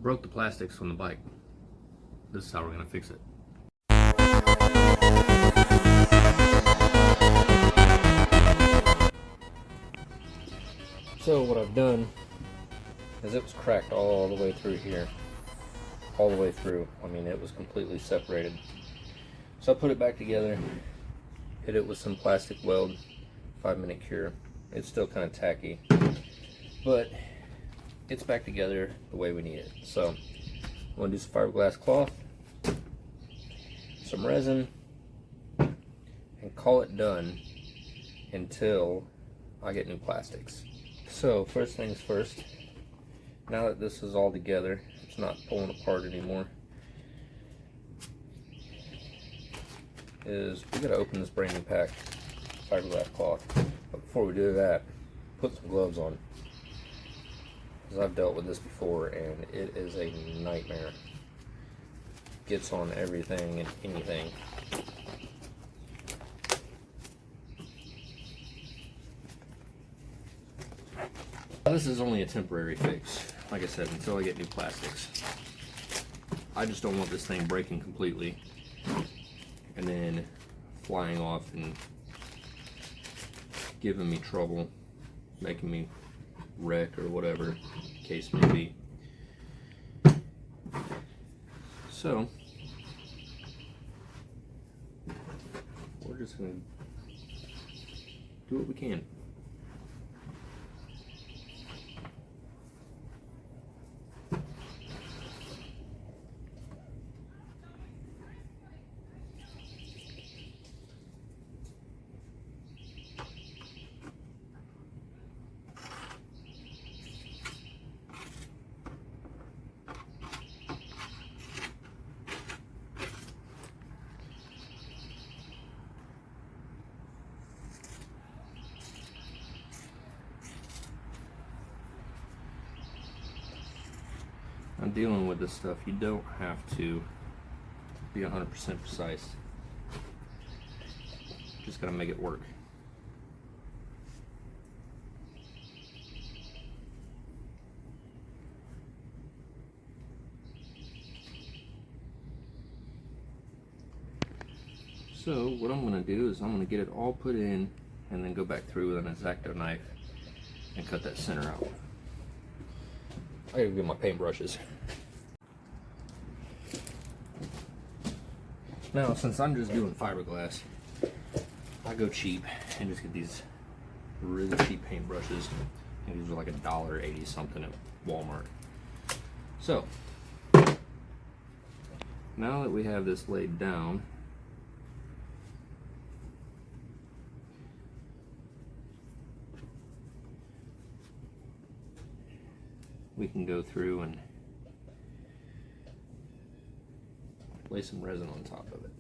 broke the plastics on the bike. This is how we're gonna fix it. So what I've done is it was cracked all the way through here. All the way through. I mean, it was completely separated. So I put it back together, hit it with some plastic weld, 5-minute cure. It's still kind of tacky, but it's back together the way we need it. So I'm gonna do some fiberglass cloth, some resin, and call it done until I get new plastics. So first things first, now that this is all together, it's not pulling apart anymore, is we gotta open this brand new pack of fiberglass cloth. But before we do that, put some gloves on, because I've dealt with this before and it is a nightmare. Gets on everything and anything. This is only a temporary fix, like I said, until I get new plastics. I just don't want this thing breaking completely and then flying off and giving me trouble, making me wreck or whatever the case may be. So we're just going to do what we can. I'm dealing with this stuff. You don't have to be 100% precise. Just gotta make it work. So what I'm gonna do is I'm gonna get it all put in and then go back through with an X-Acto knife and cut that center out. I gotta get my paintbrushes. Now, since I'm just doing fiberglass, I go cheap and just get these really cheap paintbrushes. And these are like $1.80 something at Walmart. So, now that we have this laid down, we can go through and lay some resin on top of it.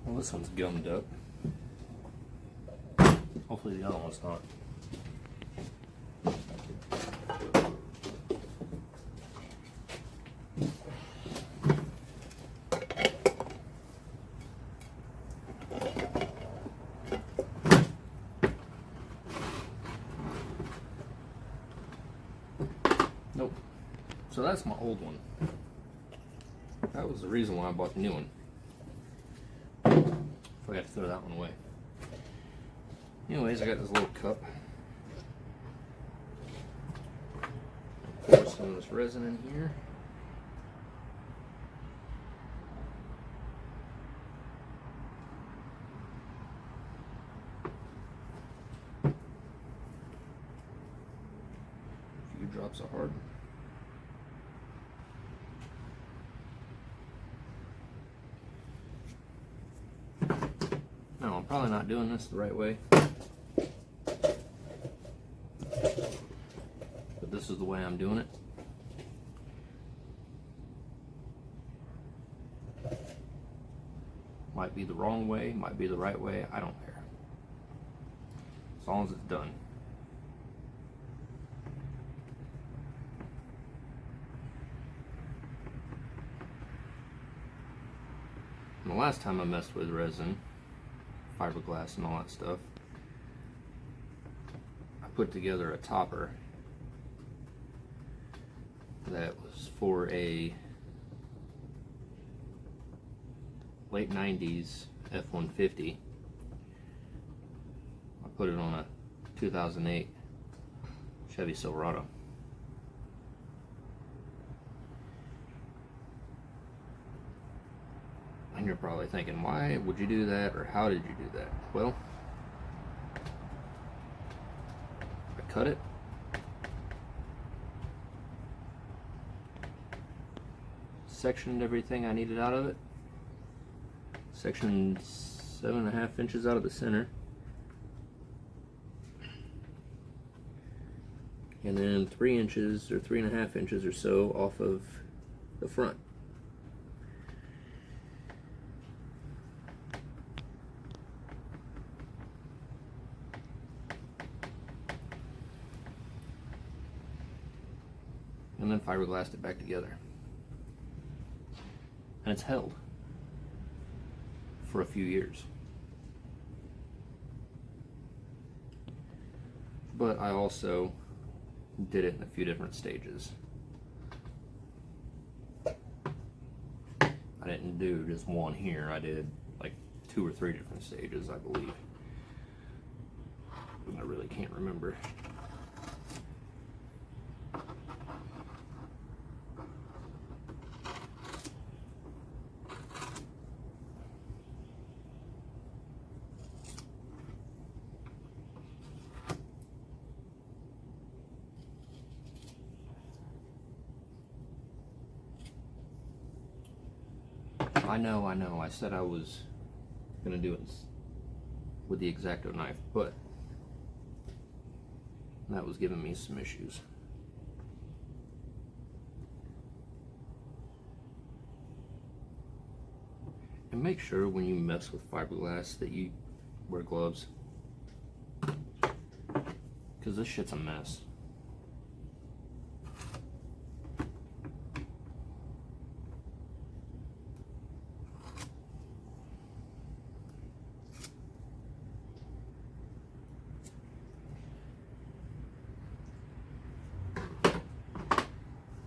Well, this one's gummed up. Hopefully the other one's not. Nope. So that's my old one. That was the reason why I bought the new one. I got to throw that one away. Anyways, I got this little cup. Pour some of this resin in here. A few drops of hard. probably not doing this the right way, but this is the way I'm doing it. Might be the wrong way, might be the right way, I don't care. As long as it's done. And the last time I messed with resin, fiberglass and all that stuff, I put together a topper that was for a late 90s F-150. I put it on a 2008 Chevy Silverado. And you're probably thinking, why would you do that, or how did you do that? Well, I cut it, sectioned everything I needed out of it, sectioned 7.5 inches out of the center, and then 3 inches or 3.5 inches or so off of the front. And then fiberglassed it back together. And it's held for a few years. But I also did it in a few different stages. I didn't do just one here, I did like 2 or 3 different stages, I believe. I really can't remember. I know, I said I was gonna do it with the X-Acto knife, but that was giving me some issues. And make sure when you mess with fiberglass that you wear gloves, because this shit's a mess.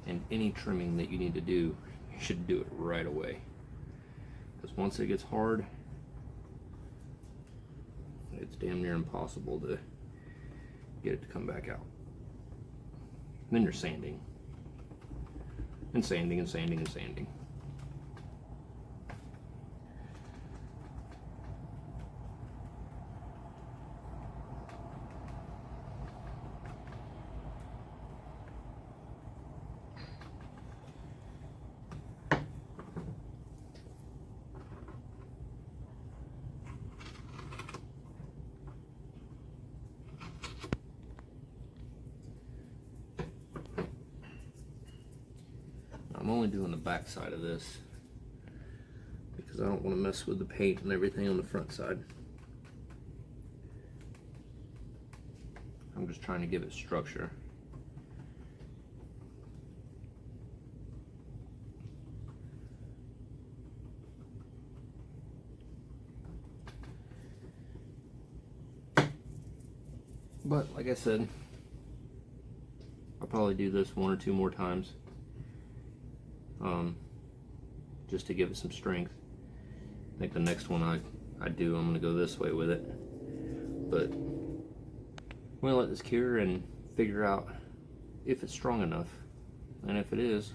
And any trimming that you need to do, you should do it right away. Because once it gets hard, it's damn near impossible to get it to come back out. And then you're sanding. And sanding and sanding and sanding. I'm only doing the back side of this because I don't want to mess with the paint and everything on the front side. I'm just trying to give it structure. But like I said, I'll probably do this 1 or 2 more times. Just to give it some strength. I think the next one I do, I'm going to go this way with it. But I'm going to let this cure and figure out if it's strong enough. And if it is,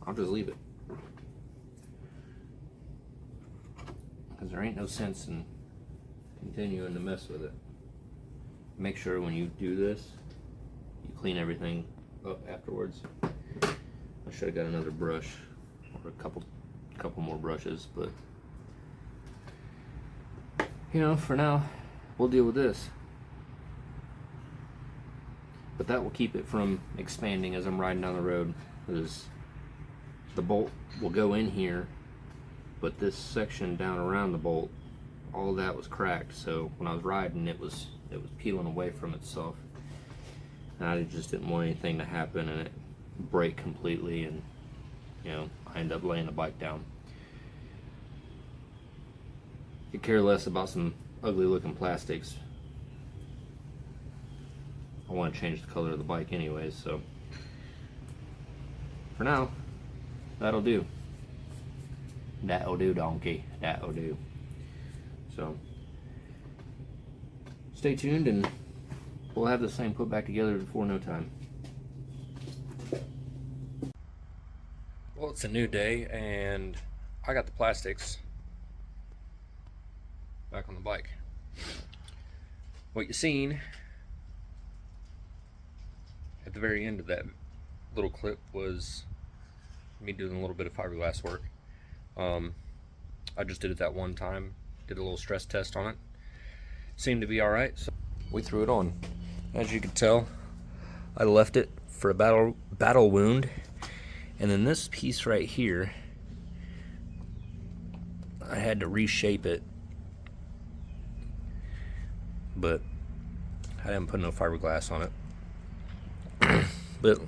I'll just leave it. Because there ain't no sense in continuing to mess with it. Make sure when you do this, you clean everything up afterwards. I should have got another brush or a couple more brushes, but you know, for now, we'll deal with this. But that will keep it from expanding as I'm riding down the road, because the bolt will go in here, but this section down around the bolt, all that was cracked. So when I was riding, it was peeling away from itself, and I just didn't want anything to happen and it break completely, and you know, I end up laying the bike down. Could care less about some ugly looking plastics. I want to change the color of the bike anyways, so for now, that'll do. That'll do, donkey. That'll do. So stay tuned and we'll have this thing put back together before no time. Well, it's a new day and I got the plastics back on the bike. What you seen at the very end of that little clip was me doing a little bit of fiberglass work. I just did it that one time, did a little stress test on it. Seemed to be alright, so we threw it on. As you can tell, I left it for a battle wound, and then this piece right here, I had to reshape it, but I didn't put no fiberglass on it. But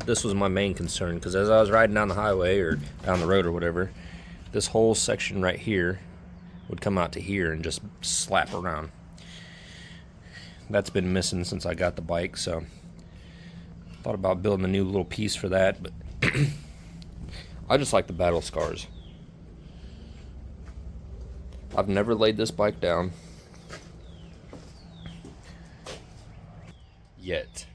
this was my main concern, because as I was riding down the highway or down the road or whatever, this whole section right here would come out to here and just slap around. That's been missing since I got the bike, so thought about building a new little piece for that, but I just like the battle scars. I've never laid this bike down yet.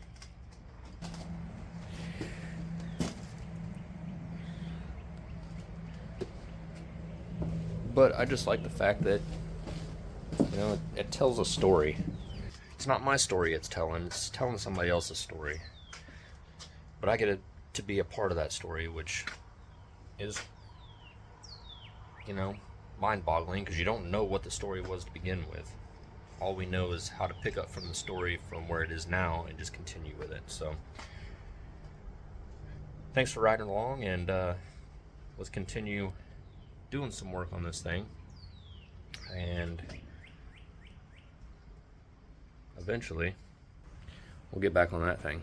But I just like the fact that, you know, it tells a story. It's not my story it's telling somebody else's story. But I get to be a part of that story, which is, you know, mind-boggling, because you don't know what the story was to begin with. All we know is how to pick up from the story from where it is now and just continue with it. So thanks for riding along, and let's continue doing some work on this thing, and eventually we'll get back on that thing.